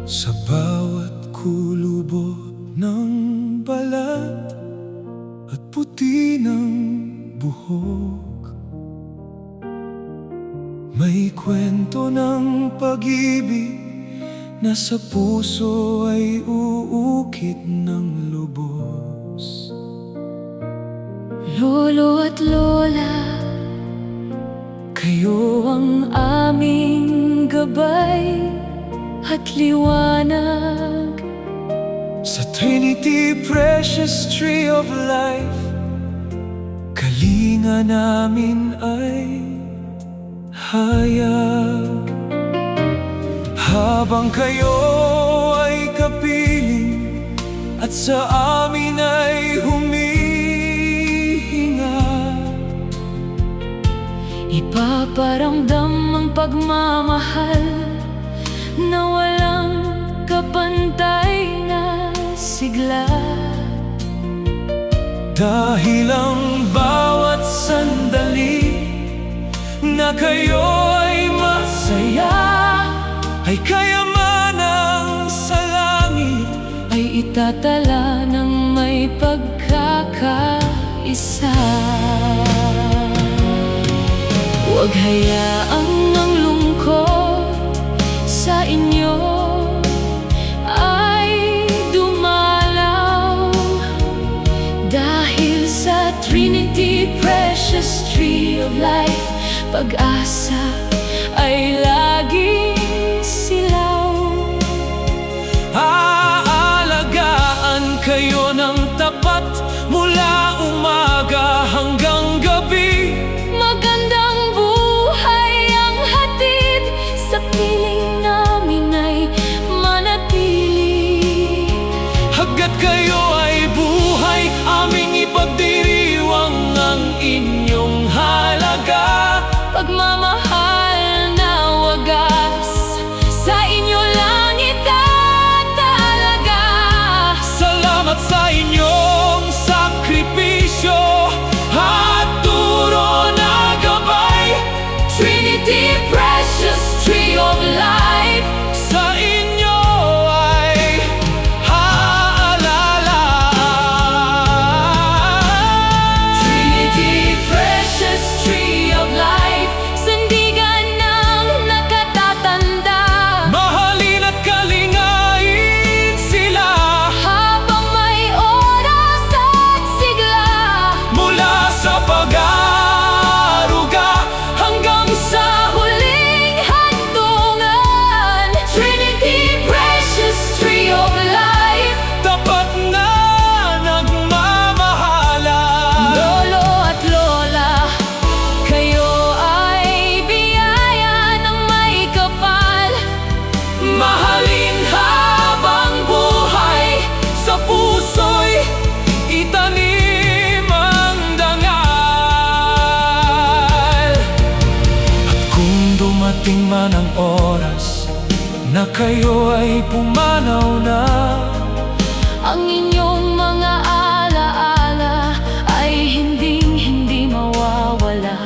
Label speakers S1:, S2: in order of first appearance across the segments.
S1: Sa bawat kulubo ng balat at puti ng buhok, may kwento ng pag-ibig na sa puso ay uukit ng lubos.
S2: Lolo at lola, kayo ang aming gabay at liwanag.
S1: Sa Trinity Precious Tree of Life, kalinga namin ay hayag. Habang kayo ay kapiling at sa amin ay humihinga,
S2: Ipaparamdam ang pagmamahal na walang kapantay na sigla.
S1: dahil ang bawat sandali na kayo ay masaya ay kayamanan sa langit,
S2: Ay itatala ng may pagkakaisa. Huwag hayaang ang lungkot sa inyo ay dumalaw, dahil sa Trinity Precious Tree of Life, pag-asa ay laging silaw.
S1: aalagaan kayo ng tapat mula umaga hanggang gabi.
S2: Magandang buhay ang hatid, sa piling namin ay manatili.
S1: Hanggat kayo ay buhay, aming ipagdiriwang ang inyong halaga.
S2: Pagmamahal na wagas, sa inyo lang itatalaga.
S1: Salamat sa inyong sakripisyo at turo na gabay.
S2: Trinity Precious Tree of Life,
S1: Sa inyo ay haalala.
S2: Trinity Precious Tree of Life, sandigan ng nakatatanda.
S1: Mahalin at kalingain sila
S2: Habang may oras at sigla,
S1: mula sa pag-aaruga
S2: hanggang sa huling handungan. Trinity Precious Tree of Life,
S1: tapat na nagmamahala.
S2: lolo at lola, kayo ay biyaya ng may kapal.
S1: Mahalin habang buhay, sa puso'y itanim ang dangal. At kung dumating man ang oras na kayo ay pumanaw na,
S2: Ang inyong mga alaala ay hindi mawawala.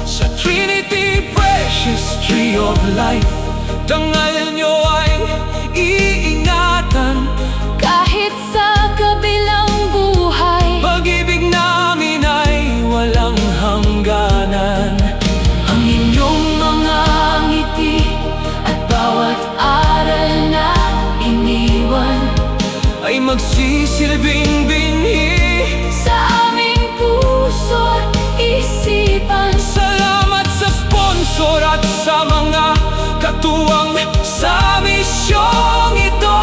S1: sa Trinity Precious Tree of Life, dangal nyo ay iingatan.
S2: Kahit sa kabilang buhay,
S1: Pag-ibig namin ay walang hangganan.
S2: ang inyong mga ngiti at bawat aral na iniwan
S1: Ay magsisilbing binhi.
S2: sa aming puso't isipan.
S1: Salamat sa sponsor at sa mga katuwang sa misyong ito.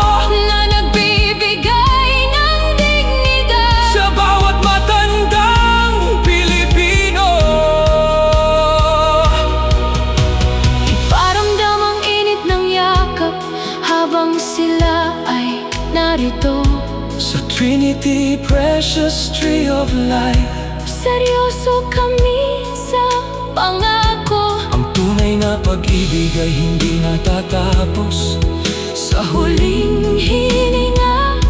S2: Na nagbibigay ng dignidad
S1: Sa bawat matandang Pilipino,
S2: Iparamdam ang init ng yakap habang sila ay narito.
S1: sa Trinity Precious Tree of Life,
S2: Seryoso kami sa pangako.
S1: ang tunay na pag-ibig ay hindi natatapos sa
S2: Huling hininga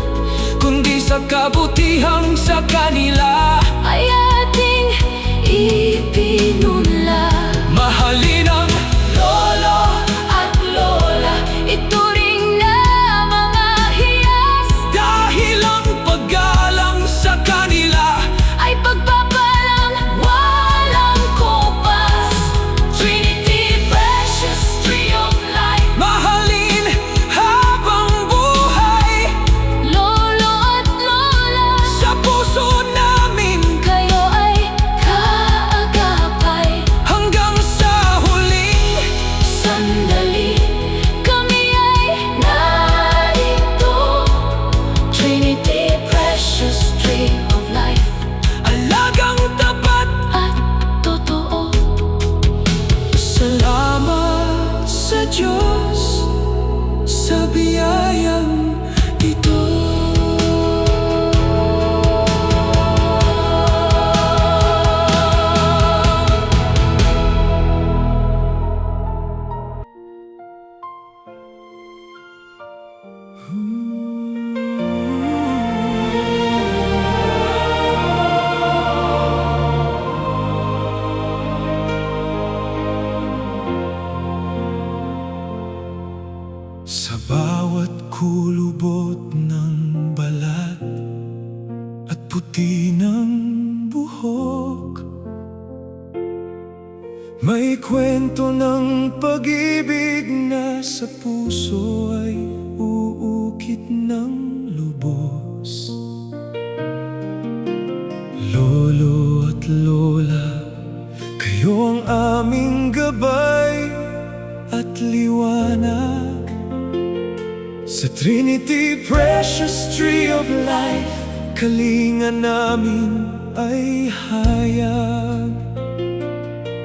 S1: kundi sa kabutihang sa kanila.
S2: ay ating ipinunla.
S1: Mahalin ang
S2: Lolo at lola, ituring na
S1: Sa bawat kulubot ng balat at puti ng buhok, may kwento ng pag-ibig na sa puso ay uukit ng lubos. Lolo at lola, kayo ang aming gabay at liwanag. Sa Trinity Precious Tree of Life, kalinga namin ay hayag.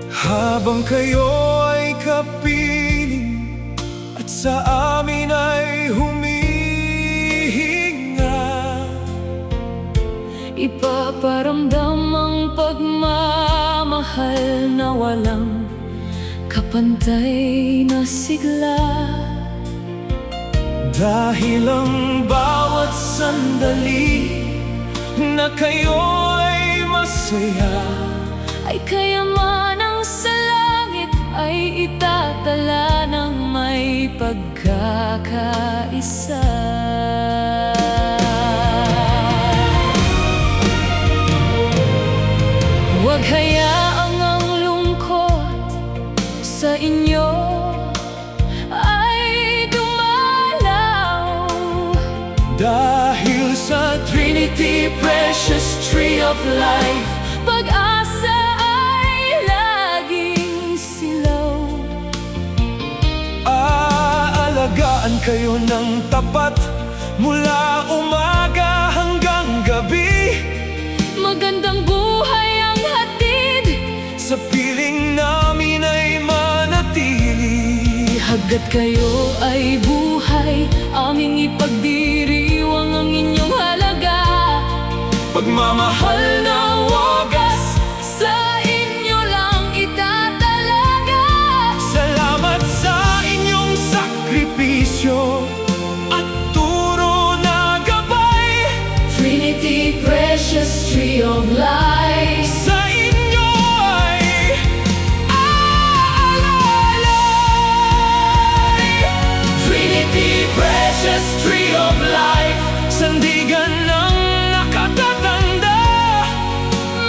S1: Habang kayo ay kapiling at sa amin ay humihinga,
S2: Ipaparamdam ang pagmamahal na walang kapantay na sigla.
S1: dahil ang bawat sandali na kayo ay masaya,
S2: Ay kayamanang sa langit ay itatala ng may pagkakaisa. Huwag hayaang ang lungkot sa inyo ay dumalaw,
S1: dahil sa Trinity Precious Tree of Life,
S2: pag-asa ay laging silaw.
S1: aalagaan kayo ng tapat mula umaga hanggang gabi.
S2: Magandang buhay ang hatid,
S1: Sa piling namin ay manatili.
S2: hanggat kayo ay buhay, aming ipagdiriwang ang inyong halaga.
S1: Pagmamahal na wagas
S2: Sa inyo lang itatalaga.
S1: salamat sa inyong sakripisyo at turo na gabay.
S2: Trinity Precious Tree of Life,
S1: Sa inyo ay aalalay. Trinity Precious Tree of Life, sandigan ng nakatatanda.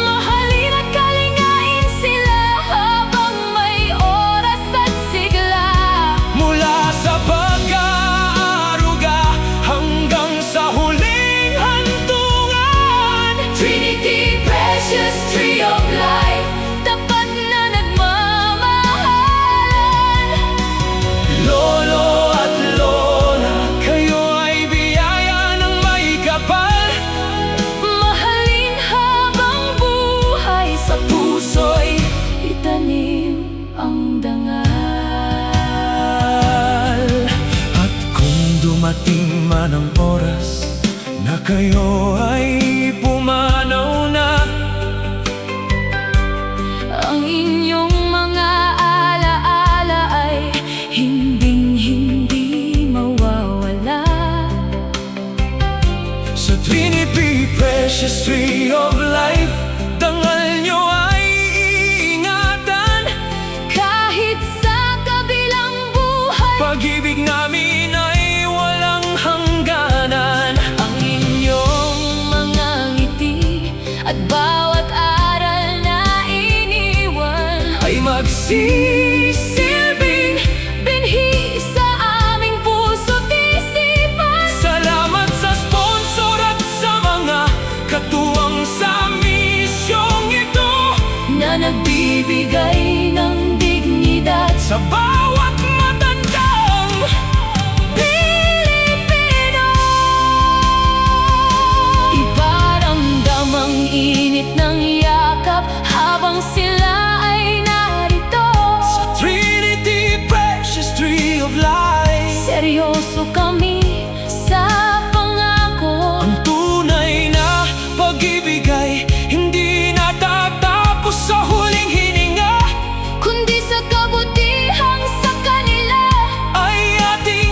S2: mahalin at kalingain sila habang may oras at sigla.
S1: Mula sa pag-aaruga hanggang sa huling hantungan,
S2: Trinity Precious Tree of Life, tapat na nagmamahalan.
S1: lolo at lola, kayo ay biyaya ng may kapal.
S2: Mahalin habang buhay, sa puso'y itanim ang dangal.
S1: At kung dumating man ang oras na kayo ay pumanaw na,
S2: Ang inyong mga alaala ay hinding-hindi mawawala.
S1: sa Trinity Precious Tree of Life, dangal nyo ay iingatan.
S2: Kahit sa kabilang buhay,
S1: Pag-ibig namin ay walang hangganan.
S2: ang inyong mga ngiti at bawat aral na iniwan
S1: Ay magsisilbing
S2: binhi sa aming puso't isipan.
S1: salamat sa sponsor at sa mga katuwang sa misyong ito.
S2: Na nagbibigay ng dignidad
S1: Sa bawat matandang
S2: Pilipino. Iparamdam ang init ng yakap habang sila ay narito.
S1: Trinity Precious Tree of Life,
S2: Seryoso kami sa pangako.
S1: ang tunay na pag-ibig ay hindi natatapos sa huling hininga.
S2: Kundi sa kabutihang sa kanila
S1: Ay ating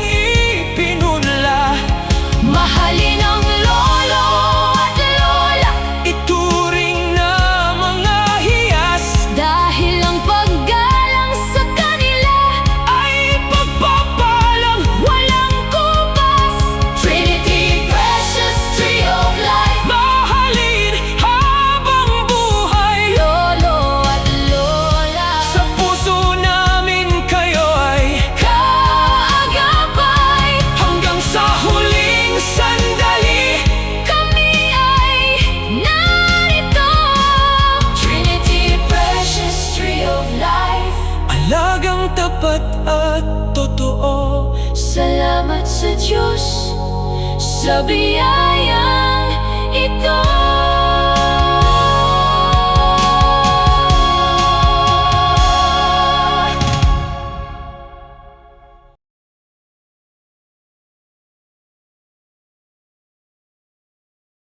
S1: ipinunla
S2: sa Diyos, sa biyaya